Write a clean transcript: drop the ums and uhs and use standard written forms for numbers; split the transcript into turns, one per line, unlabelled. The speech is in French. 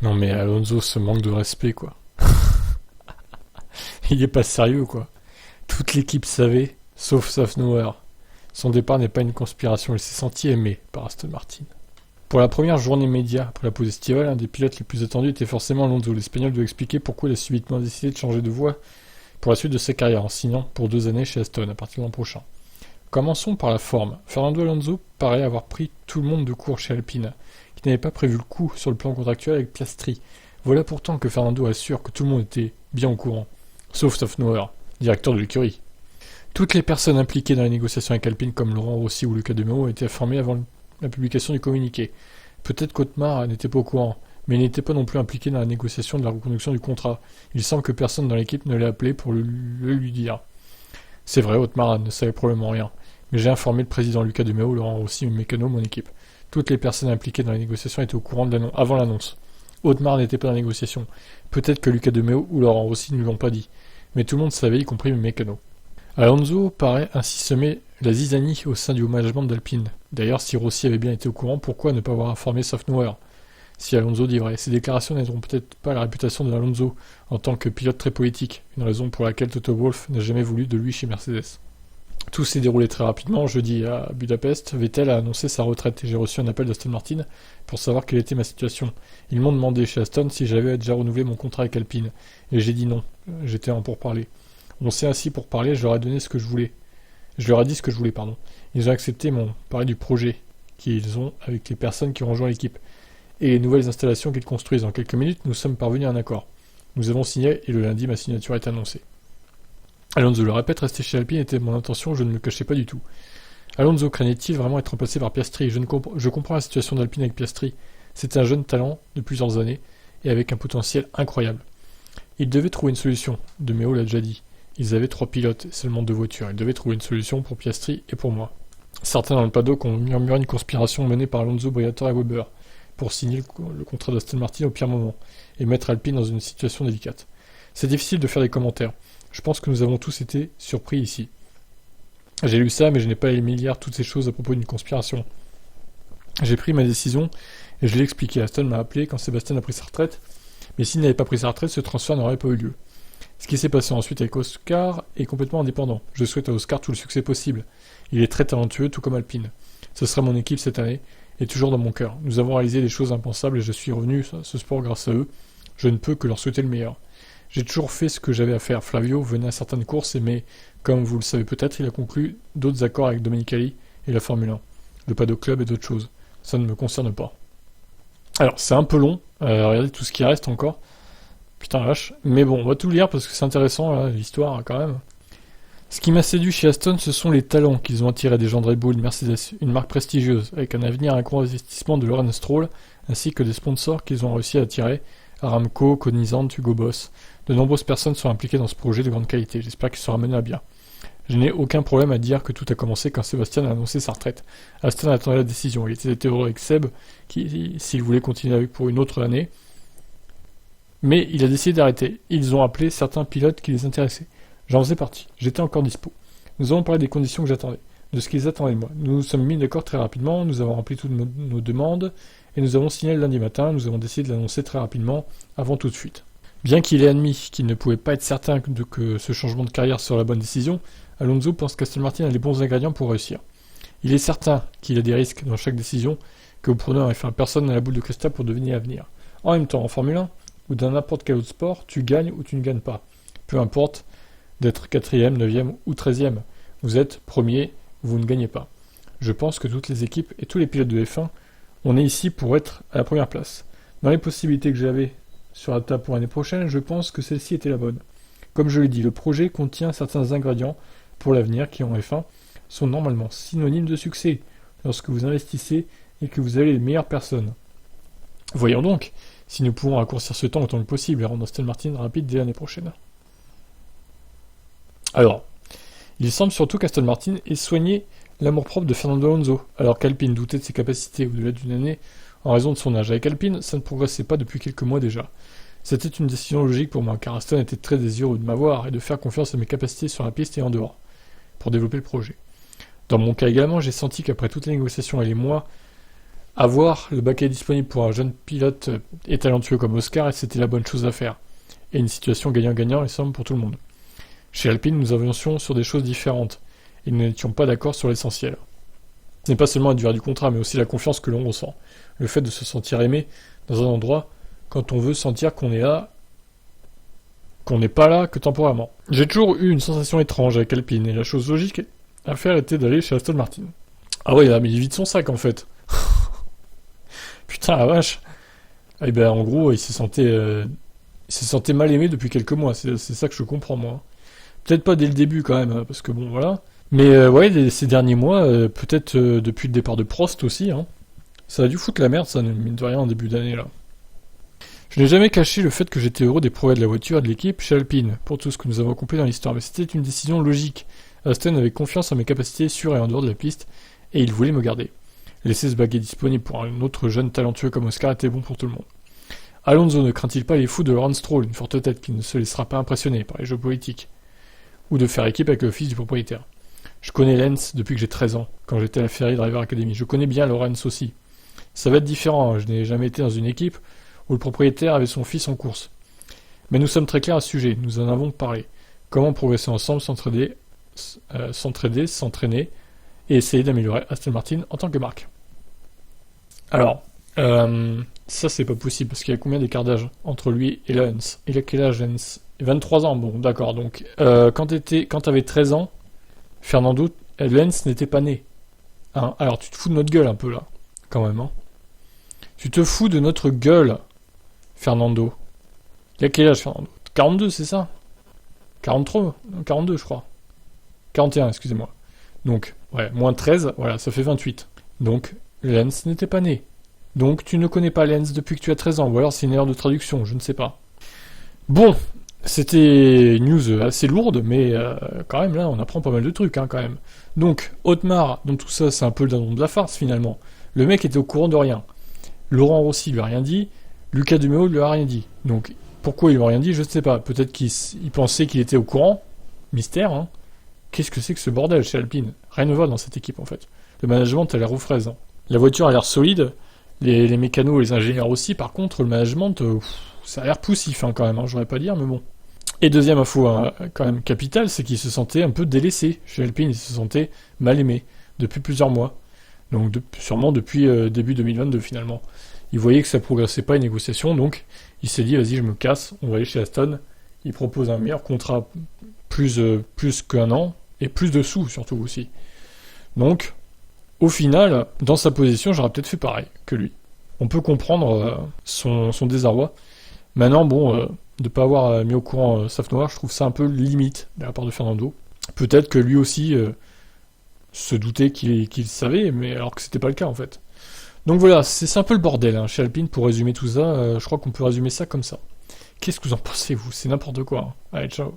Non mais Alonso, ce manque de respect, quoi. Il est pas sérieux, quoi. Toute l'équipe savait, sauf Safnauer. Son départ n'est pas une conspiration, il s'est senti aimé par Aston Martin. Pour la première journée média, après la pause estivale, un des pilotes les plus attendus était forcément Alonso. L'Espagnol doit expliquer pourquoi il a subitement décidé de changer de voie pour la suite de sa carrière en signant pour 2 années chez Aston à partir de l'an prochain. Commençons par la forme. Fernando Alonso paraît avoir pris tout le monde de court chez Alpine, qui n'avait pas prévu le coup sur le plan contractuel avec Piastri. Voilà pourtant que Fernando assure que tout le monde était bien au courant, sauf Safnauer, directeur de l'écurie. Toutes les personnes impliquées dans les négociations avec Alpine, comme Laurent Rossi ou Luca De Meo, ont été informées avant la publication du communiqué. Peut-être qu'Otmar n'était pas au courant, mais il n'était pas non plus impliqué dans la négociation de la reconduction du contrat. Il semble que personne dans l'équipe ne l'ait appelé pour le lui dire. C'est vrai, Otmar ne savait probablement rien, mais j'ai informé le président Luca De Meo, Laurent Rossi et Mécano, mon équipe. Toutes les personnes impliquées dans les négociations étaient au courant avant l'annonce. Otmar n'était pas dans la négociation. Peut-être que Luca De Meo ou Laurent Rossi ne l'ont pas dit, mais tout le monde savait, y compris Mécano. Alonso paraît ainsi semer la zizanie au sein du management d'Alpine. D'ailleurs, si Rossi avait bien été au courant, pourquoi ne pas avoir informé Safnauer? Si Alonso dit vrai, ces déclarations n'aideront peut-être pas la réputation de Alonso en tant que pilote très politique, une raison pour laquelle Toto Wolff n'a jamais voulu de lui chez Mercedes. Tout s'est déroulé très rapidement. Jeudi à Budapest, Vettel a annoncé sa retraite et j'ai reçu un appel d'Aston Martin pour savoir quelle était ma situation. Ils m'ont demandé chez Aston si j'avais déjà renouvelé mon contrat avec Alpine et j'ai dit non, j'étais en pourparlers. On s'est assis pour parler, je leur ai donné ce que je voulais. Je leur ai dit ce que je voulais, pardon. Ils ont accepté mon parler du projet qu'ils ont avec les personnes qui ont rejoint l'équipe et les nouvelles installations qu'ils construisent. En quelques minutes, nous sommes parvenus à un accord. Nous avons signé et le lundi, ma signature est annoncée. Alonso le répète, rester chez Alpine était mon intention, je ne me cachais pas du tout. Alonso craignait-il vraiment être remplacé par Piastri? Je comprends la situation d'Alpine avec Piastri. C'est un jeune talent de plusieurs années et avec un potentiel incroyable. Ils devaient trouver une solution, De Meo l'a déjà dit. Ils avaient 3 pilotes et seulement 2 voitures. Ils devaient trouver une solution pour Piastri et pour moi. Certains dans le paddock ont murmuré une conspiration menée par Alonso, Briatore et Weber pour signer le contrat d'Aston Martin au pire moment et mettre Alpine dans une situation délicate. C'est difficile de faire des commentaires. Je pense que nous avons tous été surpris ici. J'ai lu ça, mais je n'ai pas émis hier toutes ces choses à propos d'une conspiration. J'ai pris ma décision et je l'ai expliqué. Aston m'a appelé quand Sébastien a pris sa retraite, mais s'il n'avait pas pris sa retraite, ce transfert n'aurait pas eu lieu. Ce qui s'est passé ensuite avec Oscar est complètement indépendant. Je souhaite à Oscar tout le succès possible. Il est très talentueux, tout comme Alpine. Ce sera mon équipe cette année, et toujours dans mon cœur. Nous avons réalisé des choses impensables et je suis revenu à ce sport grâce à eux. Je ne peux que leur souhaiter le meilleur. J'ai toujours fait ce que j'avais à faire. Flavio venait à certaines courses, mais, comme vous le savez peut-être, il a conclu d'autres accords avec Domenicali et la Formule 1, le Paddock Club et d'autres choses. Ça ne me concerne pas. Alors, c'est un peu long. Regardez tout ce qui reste encore. Putain la vache. Mais bon, on va tout lire parce que c'est intéressant, là, l'histoire, quand même. Ce qui m'a séduit chez Aston, ce sont les talents qu'ils ont attirés des gens de Red Bull, de Mercedes, une marque prestigieuse, avec un avenir et un gros investissement de Lawrence Stroll, ainsi que des sponsors qu'ils ont réussi à attirer, Aramco, Cognizant, Hugo Boss. De nombreuses personnes sont impliquées dans ce projet de grande qualité, j'espère qu'il sera mené à bien. Je n'ai aucun problème à dire que tout a commencé quand Sébastien a annoncé sa retraite. Aston attendait la décision, il était heureux avec Seb, qui, s'il voulait continuer avec pour une autre année, mais il a décidé d'arrêter. Ils ont appelé certains pilotes qui les intéressaient. J'en faisais partie. J'étais encore dispo. Nous avons parlé des conditions que j'attendais, de ce qu'ils attendaient de moi. Nous nous sommes mis d'accord très rapidement, nous avons rempli toutes nos demandes, et nous avons signé le lundi matin, nous avons décidé de l'annoncer très rapidement, avant toute fuite. Bien qu'il ait admis qu'il ne pouvait pas être certain que ce changement de carrière serait la bonne décision, Alonso pense qu'Aston Martin a les bons ingrédients pour réussir. Il est certain qu'il y a des risques dans chaque décision, que vous prenez enfin personne n'a la boule de cristal pour deviner l'avenir. En même temps, en Formule 1, ou dans n'importe quel autre sport, tu gagnes ou tu ne gagnes pas. Peu importe d'être 4e, 9e ou 13e. Vous êtes premier, vous ne gagnez pas. Je pense que toutes les équipes et tous les pilotes de F1, on est ici pour être à la première place. Dans les possibilités que j'avais sur la table pour l'année prochaine, je pense que celle-ci était la bonne. Comme je l'ai dit, le projet contient certains ingrédients pour l'avenir qui en F1 sont normalement synonymes de succès lorsque vous investissez et que vous avez les meilleures personnes. Voyons donc si nous pouvons raccourcir ce temps autant que possible et rendre Aston Martin rapide dès l'année prochaine. Alors, il semble surtout qu'Aston Martin ait soigné l'amour-propre de Fernando Alonso, alors qu'Alpine doutait de ses capacités au-delà d'une année en raison de son âge. Avec Alpine, ça ne progressait pas depuis quelques mois déjà. C'était une décision logique pour moi, car Aston était très désireux de m'avoir et de faire confiance à mes capacités sur la piste et en dehors, pour développer le projet. Dans mon cas également, j'ai senti qu'après toutes les négociations et les mois Avoir le baquet disponible pour un jeune pilote et talentueux comme Oscar, c'était la bonne chose à faire. Et une situation gagnant-gagnant, il semble, pour tout le monde. Chez Alpine, nous avancions sur des choses différentes, et nous n'étions pas d'accord sur l'essentiel. Ce n'est pas seulement la durée du contrat, mais aussi la confiance que l'on ressent. Le fait de se sentir aimé dans un endroit quand on veut sentir qu'on est là, qu'on n'est pas là que temporairement. J'ai toujours eu une sensation étrange avec Alpine, et la chose logique à faire était d'aller chez Aston Martin. Ah ouais, mais il vide son sac en fait. Putain la vache. Et ben en gros, il se sentait mal aimé depuis quelques mois. C'est ça que je comprends moi. Peut-être pas dès le début quand même, parce que bon voilà. Mais ouais, ces derniers mois, peut-être depuis le départ de Prost aussi. Hein. Ça a dû foutre la merde, ça, mine de rien, en début d'année là. Je n'ai jamais caché le fait que j'étais heureux des progrès de la voiture et de l'équipe chez Alpine, pour tout ce que nous avons accompli dans l'histoire, mais c'était une décision logique. Aston avait confiance en mes capacités sur et en dehors de la piste, et il voulait me garder. Laisser ce baguet disponible pour un autre jeune talentueux comme Oscar était bon pour tout le monde. Alonso ne craint-il pas les fous de Lawrence Stroll, une forte tête qui ne se laissera pas impressionner par les jeux politiques, ou de faire équipe avec le fils du propriétaire. Je connais Lance depuis que j'ai 13 ans, quand j'étais à la Ferrari Driver Academy. Je connais bien Lawrence aussi. Ça va être différent, hein. Je n'ai jamais été dans une équipe où le propriétaire avait son fils en course. Mais nous sommes très clairs à ce sujet, nous en avons parlé. Comment progresser ensemble, s'entraider, s'entraîner, et essayer d'améliorer Aston Martin en tant que marque. Alors, ça c'est pas possible, parce qu'il y a combien d'écart d'âge entre lui et Lance? Il a quel âge, Lance? 23 ans, bon, d'accord, donc, quand t'avais 13 ans, Fernando, Lance n'était pas né. Hein, alors, tu te fous de notre gueule un peu, là, quand même, hein. Tu te fous de notre gueule, Fernando. Il a quel âge, Fernando? 42, c'est ça? 43? 42, je crois. 41, excusez-moi. Donc, ouais, moins 13, voilà, ça fait 28. Donc, Lance n'était pas né. Donc, tu ne connais pas Lance depuis que tu as 13 ans, ou alors c'est une erreur de traduction, je ne sais pas. Bon, c'était une news assez lourde, mais quand même, là, on apprend pas mal de trucs, hein, quand même. Donc, Otmar, dans tout ça, c'est un peu le dindon de la farce, finalement. Le mec était au courant de rien. Laurent Rossi lui a rien dit, Lucas Duméo lui a rien dit. Donc, pourquoi il lui a rien dit, je ne sais pas. Peut-être qu'il pensait qu'il était au courant. Mystère, hein. Qu'est-ce que c'est que ce bordel chez Alpine? Rien ne va dans cette équipe, en fait. Le management a l'air aux fraises. Hein. La voiture a l'air solide, les mécanos et les ingénieurs aussi. Par contre, le management, ça a l'air poussif, hein, quand même. Hein, j'aurais pas dire, mais bon. Et deuxième info, hein, quand même capitale, c'est qu'il se sentait un peu délaissé. Chez Alpine, il se sentait mal aimé depuis plusieurs mois. Donc sûrement depuis début 2022 finalement. Il voyait que ça progressait pas les négociations, donc il s'est dit vas-y je me casse, on va aller chez Aston. Il propose un meilleur contrat, plus qu'un an, et plus de sous surtout aussi. Donc, au final, dans sa position, j'aurais peut-être fait pareil que lui. On peut comprendre son désarroi. Maintenant, bon, de pas avoir mis au courant Saf Noir, je trouve ça un peu limite de la part de Fernando. Peut-être que lui aussi se doutait qu'il savait, mais alors que c'était pas le cas en fait. Donc voilà, c'est un peu le bordel hein, chez Alpine pour résumer tout ça. Je crois qu'on peut résumer ça comme ça. Qu'est-ce que vous en pensez vous? C'est n'importe quoi. Hein. Allez, ciao.